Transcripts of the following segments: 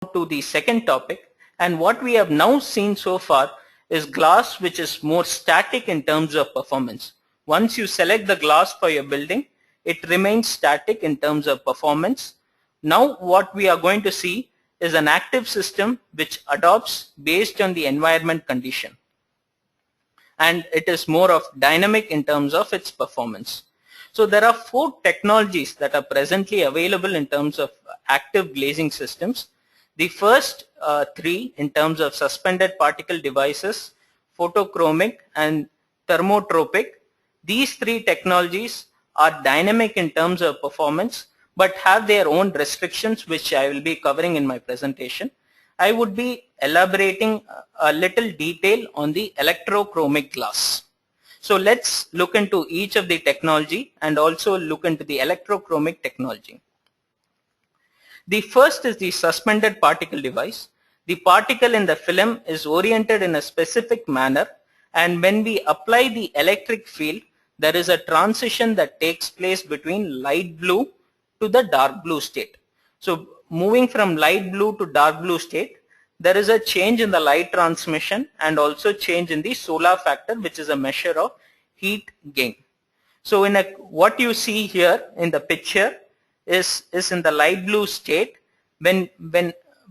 to the second topic, and what we have now seen so far is glass which is more static in terms of performance. Once you select the glass for your building, it remains static in terms of performance. Now what we are going to see is an active system which adopts based on the environment condition, and it is more of dynamic in terms of its performance. So there are 4 technologies that are presently available in terms of active glazing systems. The first 3 in terms of suspended particle devices, photochromic and thermotropic. These 3 technologies are dynamic in terms of performance but have their own restrictions, which I will be covering in my presentation. I would be elaborating a little detail on the electrochromic glass. So let's look into each of the technology and also look into the electrochromic technology. The first is the suspended particle device. The particle in the film is oriented in a specific manner, and when we apply the electric field, there is a transition that takes place between light blue to the dark blue state. So moving from light blue to dark blue state, there is a change in the light transmission and also change in the solar factor, which is a measure of heat gain. So what you see here in the picture is in the light blue state. When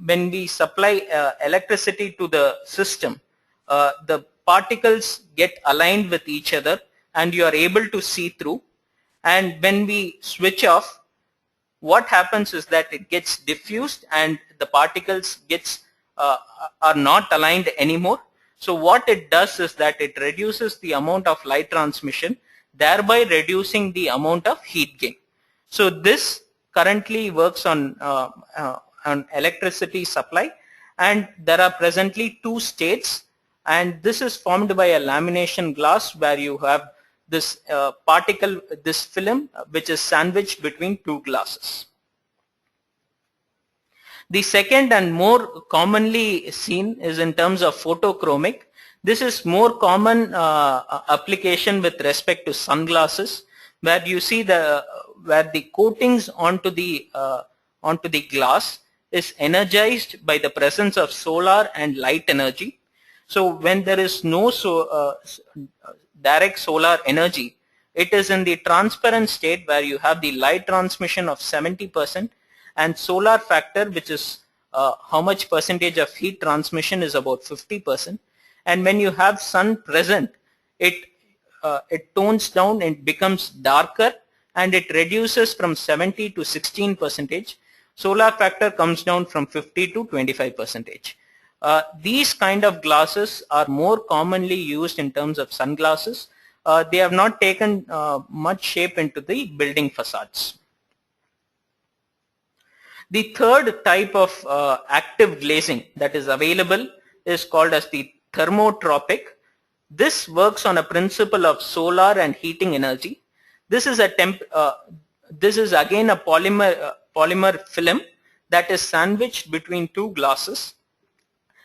we supply electricity to the system, the particles get aligned with each other and you are able to see through. And when we switch off, what happens is that it gets diffused and the particles are not aligned anymore. So what it does is that it reduces the amount of light transmission, thereby reducing the amount of heat gain. So this currently works on electricity supply, and there are presently 2 states, and this is formed by a lamination glass where you have this this film which is sandwiched between 2 glasses. The second and more commonly seen is in terms of photochromic. This is more common application with respect to sunglasses, where you see where the coatings onto the glass is energized by the presence of solar and light energy. So when there is no direct solar energy, it is in the transparent state where you have the light transmission of 70%, and solar factor, which is how much percentage of heat transmission, is about 50%. And when you have sun present, it tones down and becomes darker, and it reduces from 70 to 16%. Solar factor comes down from 50 to 25%. These kind of glasses are more commonly used in terms of sunglasses. They have not taken much shape into the building facades. The third type of active glazing that is available is called as the thermotropic. This works on a principle of solar and heating energy. This is again a polymer film that is sandwiched between 2 glasses,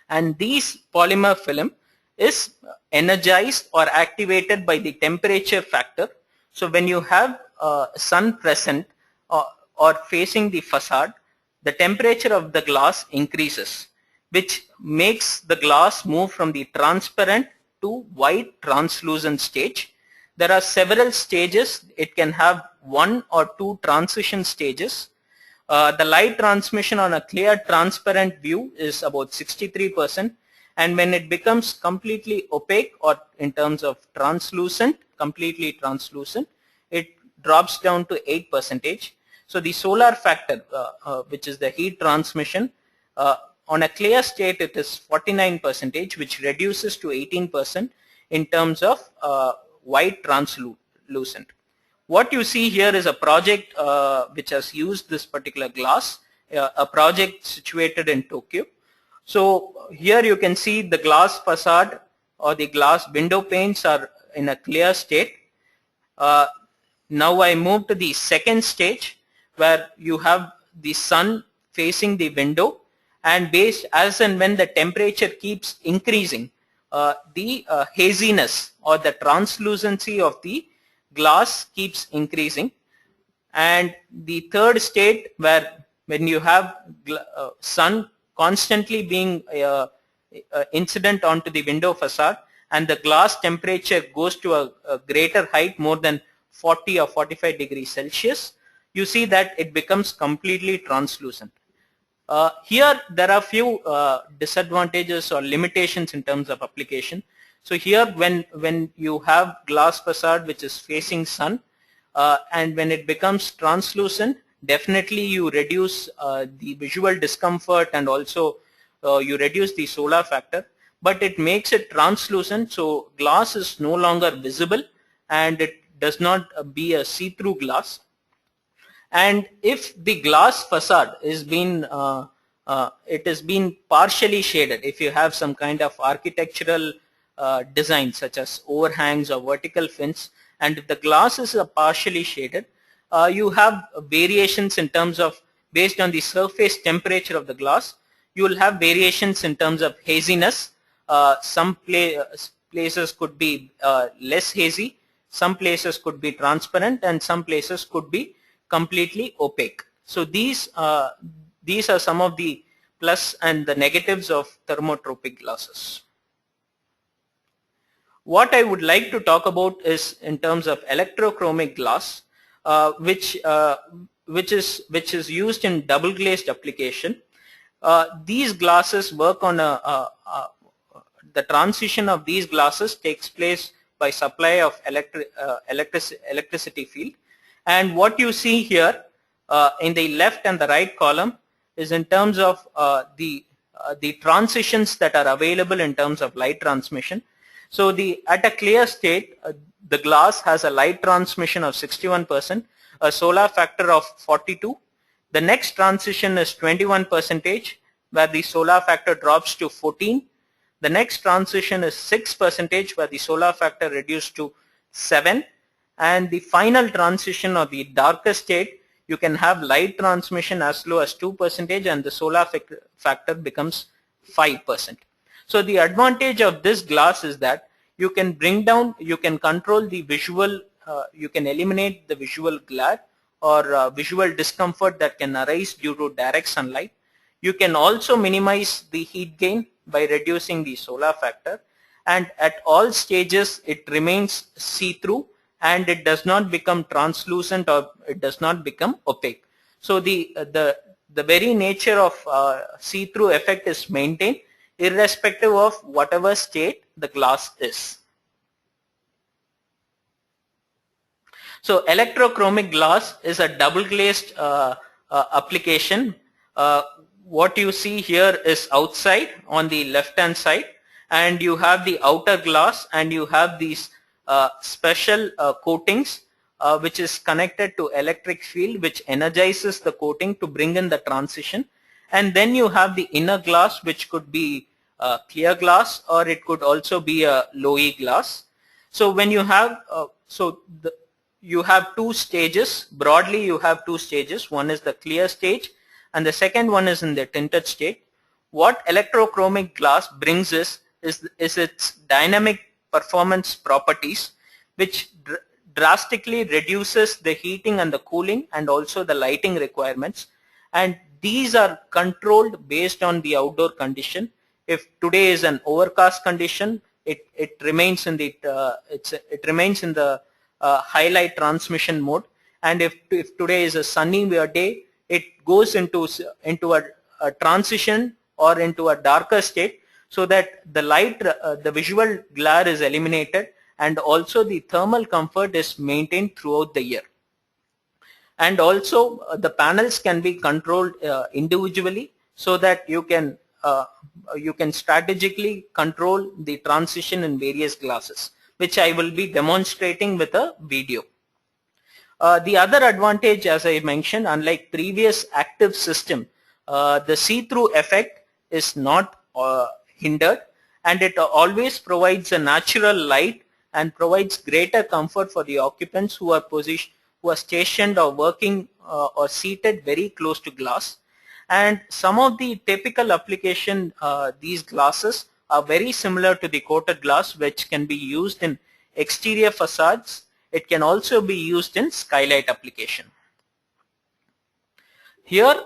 and this polymer film is energized or activated by the temperature factor. So when you have sun present or facing the facade, the temperature of the glass increases, which makes the glass move from the transparent to white translucent stage. There are several stages. It can have 1 or 2 transition stages. The light transmission on a clear transparent view is about 63%, and when it becomes completely opaque, or in terms of translucent, completely translucent, it drops down to 8%. So the solar factor, which is the heat transmission, on a clear state it is 49%, which reduces to 18% in terms of white translucent. What you see here is a project which has used this particular glass, a project situated in Tokyo. So here you can see the glass facade or the glass window panes are in a clear state. Now I move to the second stage, where you have the sun facing the window, and based as and when the temperature keeps increasing, the haziness or the translucency of the glass keeps increasing. And the third state, where when you have sun constantly being incident onto the window facade, and the glass temperature goes to a greater height, more than 40 or 45 degrees Celsius, you see that it becomes completely translucent. Here there are few disadvantages or limitations in terms of application. So here when you have glass facade which is facing sun, and when it becomes translucent, definitely you reduce the visual discomfort, and also you reduce the solar factor, but it makes it translucent, so glass is no longer visible and it does not be a see-through glass. And if the glass facade is been it has been partially shaded, if you have some kind of architectural design such as overhangs or vertical fins, and if the glass is partially shaded, you have variations in terms of, based on the surface temperature of the glass, you will have variations in terms of haziness. Some places could be less hazy, some places could be transparent, and some places could be completely opaque. So these are some of the plus and the negatives of thermotropic glasses. What I would like to talk about is in terms of electrochromic glass, which is used in double glazed application. These glasses work on the transition of these glasses takes place by supply of electricity field. And what you see here in the left and the right column is in terms of the transitions that are available in terms of light transmission. So at a clear state, the glass has a light transmission of 61%, a solar factor of 42. The next transition is 21%, where the solar factor drops to 14. The next transition is 6%, where the solar factor reduced to 7. And the final transition, or the darker state, you can have light transmission as low as 2%, and the solar factor becomes 5%. So the advantage of this glass is that you can bring down, you can control the visual, you can eliminate the visual glare or visual discomfort that can arise due to direct sunlight. You can also minimize the heat gain by reducing the solar factor, and at all stages it remains see-through and it does not become translucent or it does not become opaque. So the very nature of see-through effect is maintained irrespective of whatever state the glass is. So electrochromic glass is a double glazed application. What you see here is outside on the left hand side, and you have the outer glass, and you have these special coatings which is connected to electric field, which energizes the coating to bring in the transition. And then you have the inner glass, which could be clear glass, or it could also be a low E glass. So when you have you have two stages. Broadly you have two stages. One is the clear stage and the second one is in the tinted state. What electrochromic glass brings is its dynamic performance properties, which drastically reduces the heating and the cooling and also the lighting requirements, and these are controlled based on the outdoor condition. If today is an overcast condition, it remains in the highlight transmission mode, and if today is a sunny day, it goes into a transition or into a darker state, so that the light, the visual glare is eliminated, and also the thermal comfort is maintained throughout the year. And also the panels can be controlled individually, so that you can strategically control the transition in various glasses, which I will be demonstrating with a video. The other advantage, as I mentioned, unlike previous active system, the see-through effect is not hindered, and it always provides a natural light and provides greater comfort for the occupants who are stationed or working or seated very close to glass. And some of the typical application, these glasses are very similar to the coated glass, which can be used in exterior facades. It can also be used in skylight application. Here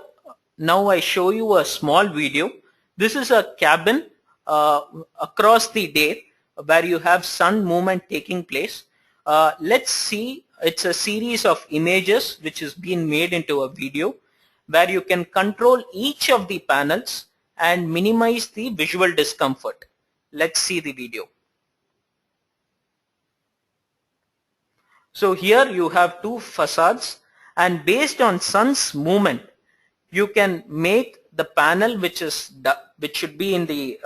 now I show you a small video. This is a cabin uh, across the day where you have sun movement taking place. Let's see, it's a series of images which is being made into a video where you can control each of the panels and minimize the visual discomfort. Let's see the video. So here you have two facades, and based on sun's movement you can make the panel which should be in the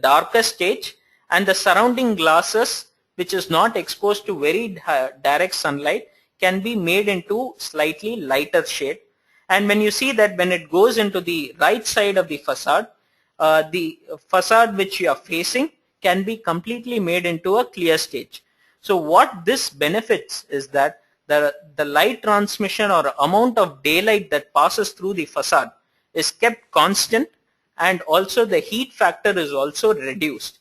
darker stage, and the surrounding glasses which is not exposed to very direct sunlight can be made into slightly lighter shade. And when you see that when it goes into the right side of the facade which you are facing can be completely made into a clear stage. So what this benefits is that the light transmission or amount of daylight that passes through the facade is kept constant, and also the heat factor is also reduced.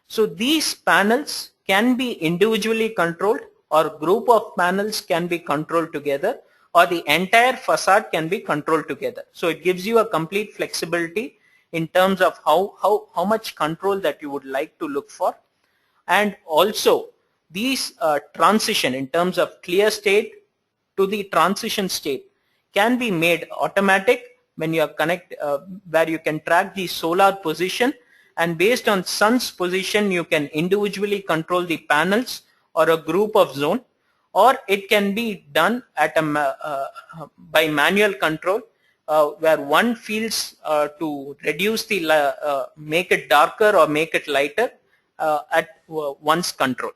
So these panels can be individually controlled, or group of panels can be controlled together, or the entire facade can be controlled together. So it gives you a complete flexibility in terms of how much control that you would like to look for. And also these transition in terms of clear state to the transition state can be made automatic when you are where you can track the solar position, and based on sun's position you can individually control the panels or a group of zone, or it can be done at by manual control where one feels to reduce the make it darker or make it lighter at one's control.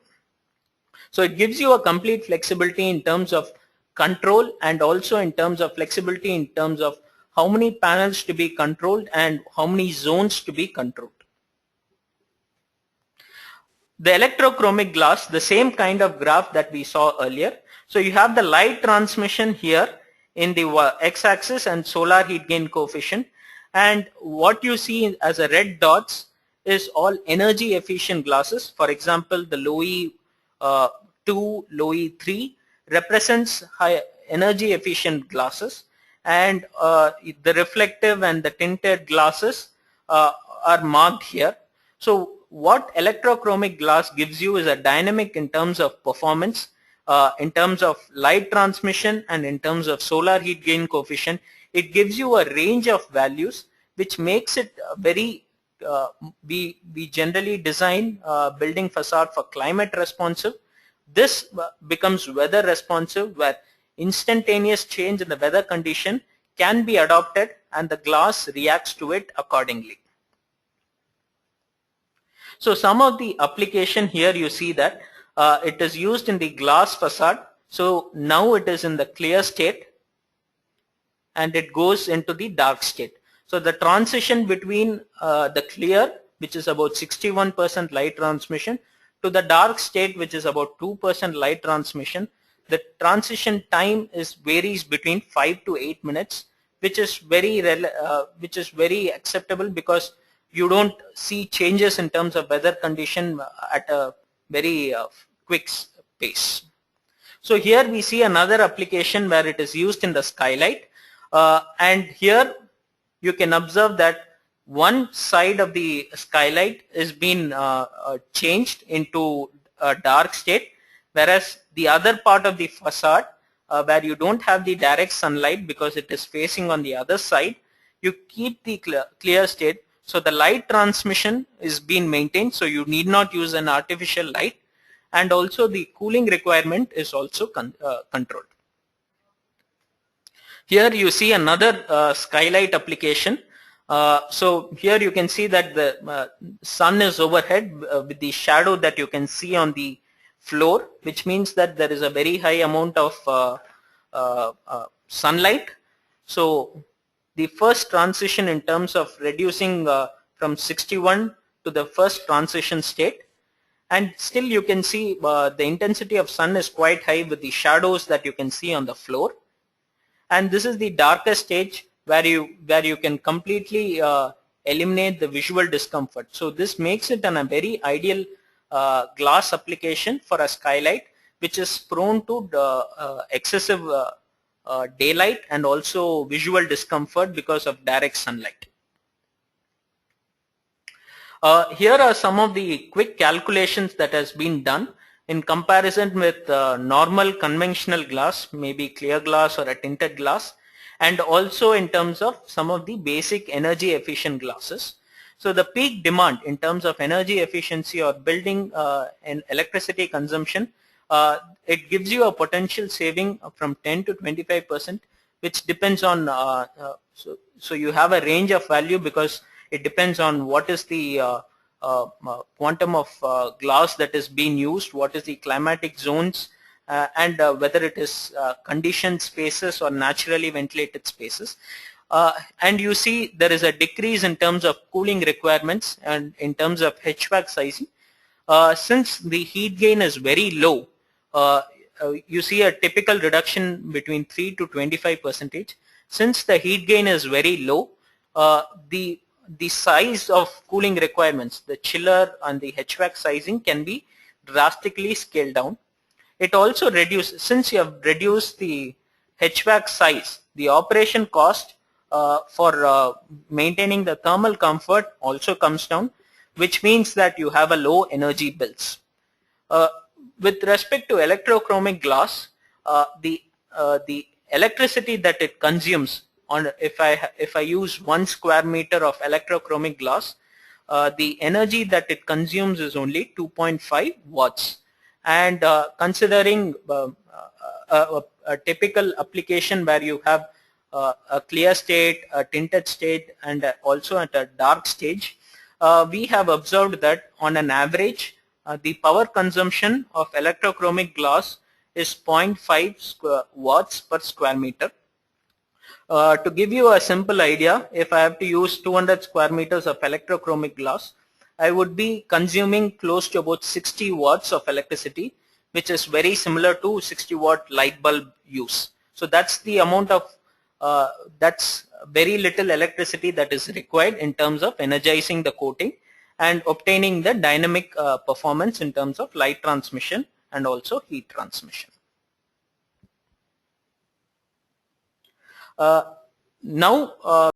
So it gives you a complete flexibility in terms of control, and also in terms of flexibility in terms of how many panels to be controlled and how many zones to be controlled. The electrochromic glass, the same kind of graph that we saw earlier. So you have the light transmission here in the x-axis and solar heat gain coefficient, and what you see as a red dots is all energy efficient glasses. For example, the Lowy 2, Lowy 3 represents high energy efficient glasses, and the reflective and the tinted glasses are marked here. So what electrochromic glass gives you is a dynamic in terms of performance, in terms of light transmission, and in terms of solar heat gain coefficient. It gives you a range of values which makes it very we generally design building facade for climate responsive. This becomes weather responsive, where instantaneous change in the weather condition can be adopted and the glass reacts to it accordingly. So some of the application here, you see that it is used in the glass facade. So now it is in the clear state and it goes into the dark state. So the transition between the clear, which is about 61% light transmission, to the dark state, which is about 2% light transmission, the transition time varies between 5 to 8 minutes, which is very acceptable, because you don't see changes in terms of weather condition at a very quick pace. So here we see another application where it is used in the skylight, and here you can observe that one side of the skylight is being changed into a dark state, whereas the other part of the facade where you don't have the direct sunlight because it is facing on the other side, you keep the clear state. So the light transmission is being maintained, so you need not use an artificial light, and also the cooling requirement is also controlled. Here you see another skylight application. So here you can see that the sun is overhead with the shadow that you can see on the floor, which means that there is a very high amount of sunlight. So the first transition in terms of reducing from 61 to the first transition state, and still you can see the intensity of sun is quite high with the shadows that you can see on the floor. And this is the darkest stage where you can completely eliminate the visual discomfort. So this makes it a very ideal glass application for a skylight which is prone to excessive daylight and also visual discomfort because of direct sunlight. Here are some of the quick calculations that has been done in comparison with normal conventional glass, maybe clear glass or a tinted glass, and also in terms of some of the basic energy efficient glasses. So the peak demand in terms of energy efficiency or building and electricity consumption, it gives you a potential saving from 10 to 25%, which depends on, so you have a range of value because it depends on what is the quantum of glass that is being used, what is the climatic zones, and whether it is conditioned spaces or naturally ventilated spaces. And you see there is a decrease in terms of cooling requirements and in terms of HVAC sizing. Since the heat gain is very low, you see a typical reduction between 3 to 25%. Since the heat gain is very low, the size of cooling requirements, the chiller and the HVAC sizing can be drastically scaled down. It also reduces, since you have reduced the HVAC size, the operation cost for maintaining the thermal comfort also comes down, which means that you have a low energy bills. With respect to electrochromic glass, the electricity that it consumes on, if I use 1 square meter of electrochromic glass, the energy that it consumes is only 2.5 watts. And considering a typical application where you have a clear state, a tinted state, and also at a dark stage, we have observed that on an average, the power consumption of electrochromic glass is 0.5 watts per square meter. To give you a simple idea, if I have to use 200 square meters of electrochromic glass, I would be consuming close to about 60 watts of electricity, which is very similar to 60 watt light bulb use. So that's the amount of, that's very little electricity that is required in terms of energizing the coating and obtaining the dynamic performance in terms of light transmission and also heat transmission. Now